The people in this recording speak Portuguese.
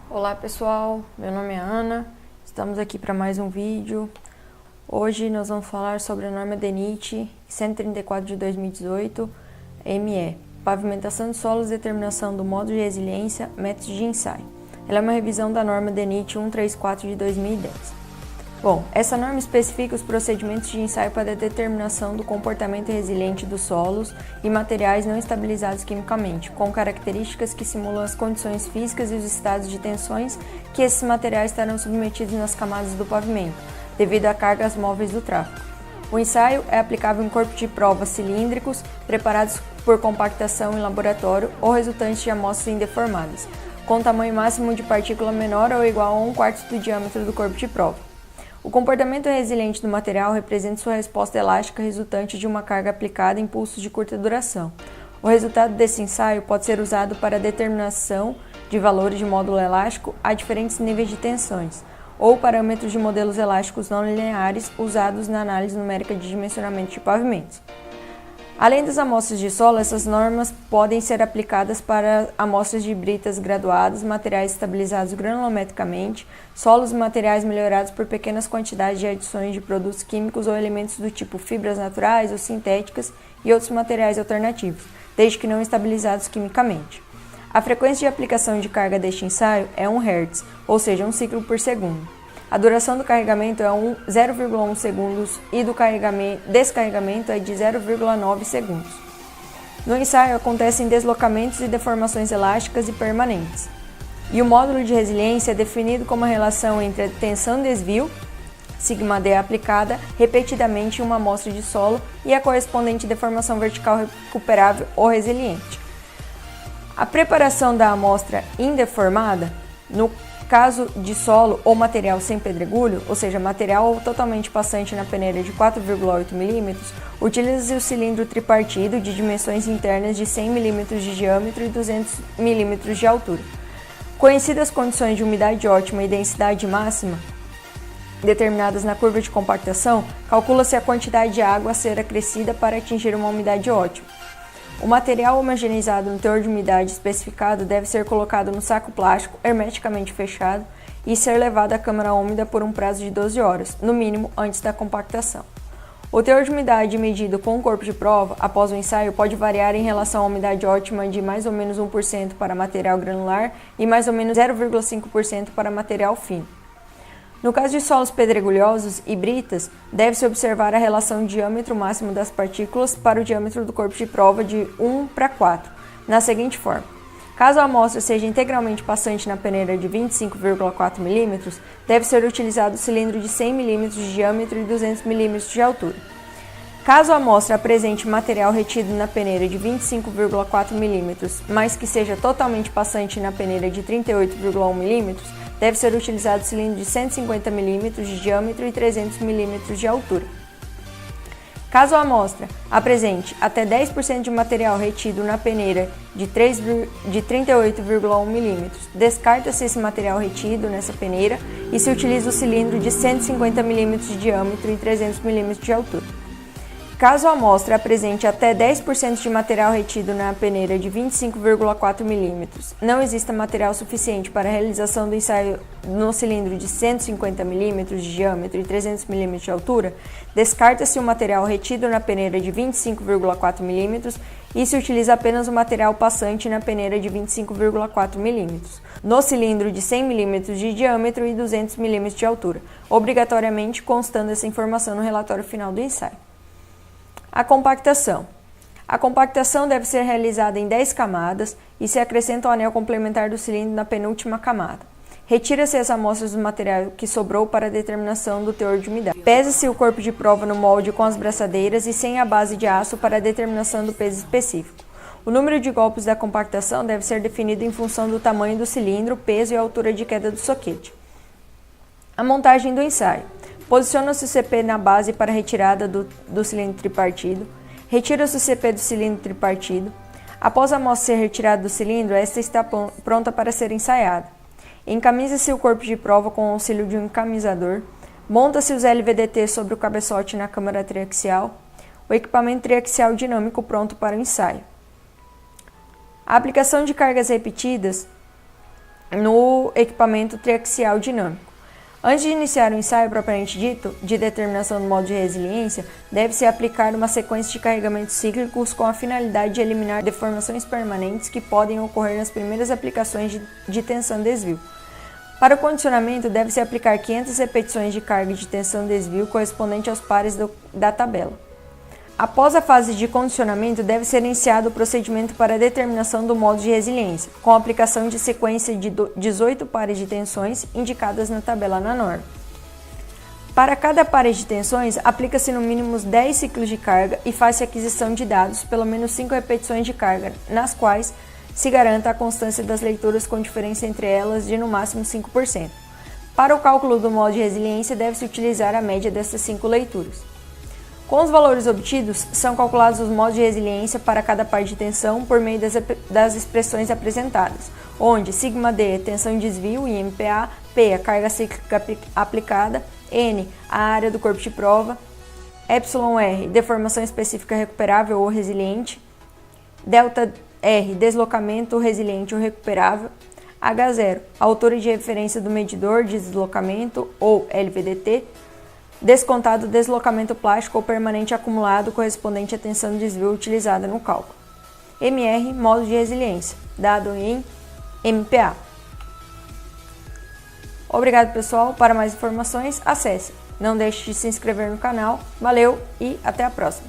Olá pessoal, meu nome é Ana, estamos aqui para mais um vídeo. Hoje nós vamos falar sobre a norma DENIT 134 de 2018, ME, pavimentação de solos, determinação do modo de resiliência, métodos de ensaio. Ela é uma revisão da norma DENIT 134 de 2010. Bom, essa norma especifica os procedimentos de ensaio para a determinação do comportamento resiliente dos solos e materiais não estabilizados quimicamente, com características que simulam as condições físicas e os estados de tensões que esses materiais estarão submetidos nas camadas do pavimento, devido a cargas móveis do tráfego. O ensaio é aplicável em corpos de prova cilíndricos preparados por compactação em laboratório ou resultantes de amostras indeformadas, com tamanho máximo de partícula menor ou igual a 1/4 do diâmetro do corpo de prova. O comportamento resiliente do material representa sua resposta elástica resultante de uma carga aplicada em pulsos de curta duração. O resultado desse ensaio pode ser usado para a determinação de valores de módulo elástico a diferentes níveis de tensões, ou parâmetros de modelos elásticos não lineares usados na análise numérica de dimensionamento de pavimentos. Além das amostras de solo, essas normas podem ser aplicadas para amostras de britas graduadas, materiais estabilizados granulometricamente, solos e materiais melhorados por pequenas quantidades de adições de produtos químicos ou elementos do tipo fibras naturais ou sintéticas e outros materiais alternativos, desde que não estabilizados quimicamente. A frequência de aplicação de carga deste ensaio é 1 Hz, ou seja, 1 ciclo por segundo. A duração do carregamento é 0,1 segundos e do descarregamento é de 0,9 segundos. No ensaio acontecem deslocamentos e deformações elásticas e permanentes. E o módulo de resiliência é definido como a relação entre a tensão-desvio, σd aplicada repetidamente em uma amostra de solo e a correspondente deformação vertical recuperável ou resiliente. A preparação da amostra indeformada, no caso de solo ou material sem pedregulho, ou seja, material totalmente passante na peneira de 4,8 mm, utiliza-se o cilindro tripartido de dimensões internas de 100 mm de diâmetro e 200 mm de altura. Conhecidas as condições de umidade ótima e densidade máxima determinadas na curva de compactação, calcula-se a quantidade de água a ser acrescida para atingir uma umidade ótima. O material homogeneizado no teor de umidade especificado deve ser colocado no saco plástico hermeticamente fechado e ser levado à câmara úmida por um prazo de 12 horas, no mínimo antes da compactação. O teor de umidade medido com o corpo de prova após o ensaio pode variar em relação à umidade ótima de mais ou menos 1% para material granular e mais ou menos 0,5% para material fino. No caso de solos pedregulhosos e britas, deve-se observar a relação diâmetro máximo das partículas para o diâmetro do corpo de prova de 1:4, na seguinte forma. Caso a amostra seja integralmente passante na peneira de 25,4 mm, deve ser utilizado o cilindro de 100 mm de diâmetro e 200 mm de altura. Caso a amostra apresente material retido na peneira de 25,4 mm, mas que seja totalmente passante na peneira de 38,1 mm, deve ser utilizado cilindro de 150 mm de diâmetro e 300 mm de altura. Caso a amostra apresente até 10% de material retido na peneira de 38,1 mm, descarta-se esse material retido nessa peneira e se utiliza o cilindro de 150 mm de diâmetro e 300 mm de altura. Caso a amostra apresente até 10% de material retido na peneira de 25,4 mm, não exista material suficiente para a realização do ensaio no cilindro de 150 mm de diâmetro e 300 mm de altura, descarta-se o material retido na peneira de 25,4 mm e se utiliza apenas o material passante na peneira de 25,4 mm, no cilindro de 100 mm de diâmetro e 200 mm de altura, obrigatoriamente constando essa informação no relatório final do ensaio. A compactação. A compactação deve ser realizada em 10 camadas e se acrescenta o anel complementar do cilindro na penúltima camada. Retira-se as amostras do material que sobrou para a determinação do teor de umidade. Pesa-se o corpo de prova no molde com as braçadeiras e sem a base de aço para a determinação do peso específico. O número de golpes da compactação deve ser definido em função do tamanho do cilindro, peso e altura de queda do soquete. A montagem do ensaio. Posiciona-se o CP na base para retirada do cilindro tripartido. Retira-se o CP do cilindro tripartido. Após a amostra ser retirada do cilindro, esta está pronta para ser ensaiada. Encamisa-se o corpo de prova com o auxílio de um encamisador. Monta-se os LVDT sobre o cabeçote na câmara triaxial. O equipamento triaxial dinâmico pronto para o ensaio. A aplicação de cargas repetidas no equipamento triaxial dinâmico. Antes de iniciar o ensaio propriamente dito, de determinação do modo de resiliência, deve-se aplicar uma sequência de carregamentos cíclicos com a finalidade de eliminar deformações permanentes que podem ocorrer nas primeiras aplicações de tensão-desvio. Para o condicionamento, deve-se aplicar 500 repetições de carga de tensão-desvio correspondente aos pares da tabela. Após a fase de condicionamento, deve ser iniciado o procedimento para a determinação do modo de resiliência, com a aplicação de sequência de 18 pares de tensões indicadas na tabela na norma. Para cada par de tensões, aplica-se no mínimo 10 ciclos de carga e faz-se aquisição de dados, pelo menos 5 repetições de carga, nas quais se garanta a constância das leituras com diferença entre elas de no máximo 5%. Para o cálculo do modo de resiliência, deve-se utilizar a média dessas 5 leituras. Com os valores obtidos, são calculados os modos de resiliência para cada par de tensão por meio das expressões apresentadas, onde σd é tensão de desvio e MPa, P a carga cíclica aplicada, N a área do corpo de prova, εr deformação específica recuperável ou resiliente, ΔR deslocamento resiliente ou recuperável, H0 a altura de referência do medidor de deslocamento ou LVDT, descontado o deslocamento plástico ou permanente acumulado correspondente à tensão de desvio utilizada no cálculo. MR, modo de resiliência, dado em MPa. Obrigado, pessoal. Para mais informações, acesse. Não deixe de se inscrever no canal. Valeu e até a próxima.